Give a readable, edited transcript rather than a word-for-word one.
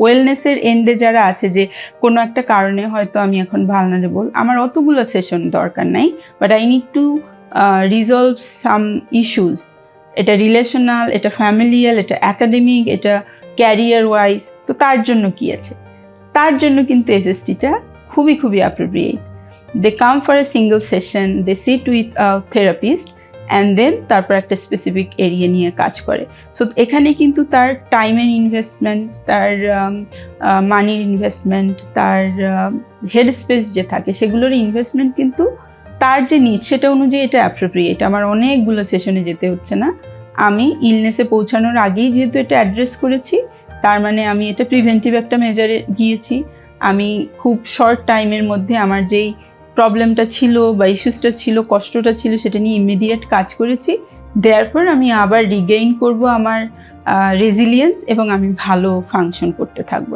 ওয়েলনেসের এন্ডে যারা আছে, যে কোনো একটা কারণে হয়তো আমি এখন ভালনারেবল, আমার অতগুলো সেশন দরকার নাই, but I need to resolve some issues. এটা রিলেশনাল, এটা ফ্যামিলিয়াল, এটা অ্যাকাডেমিক, এটা ক্যারিয়ার ওয়াইজ। তো তার জন্য কি আছে? তার জন্য কিন্তু এসএসটিটা খুবই খুবই appropriate. They come for a single session, they sit with therapist and then তারপর একটা স্পেসিফিক এরিয়া নিয়ে কাজ করে। সো এখানে কিন্তু তার টাইমের ইনভেস্টমেন্ট, তার মানির ইনভেস্টমেন্ট, তার হেড স্পেস যে থাকে সেগুলোর ইনভেস্টমেন্ট কিন্তু তার যে নিড সেটা অনুযায়ী এটা অ্যাপ্রোপ্রিয়েট। আমার অনেকগুলো সেশনে যেতে হচ্ছে না। আমি ইলনেসে পৌঁছানোর আগেই যেহেতু এটা অ্যাড্রেস করেছি, তার মানে আমি এটা প্রিভেন্টিভ একটা মেজারে গিয়েছি। আমি খুব শর্ট টাইমের মধ্যে আমার যেই প্রবলেমটা ছিল বা ইস্যুসটা ছিল, কষ্টটা ছিল, সেটা নিয়ে ইমিডিয়েট কাজ করেছি। দেয়ারপর আমি আবার রিগেইন করব আমার রেজিলিয়েন্স এবং আমি ভালো ফাংশন করতে থাকবো।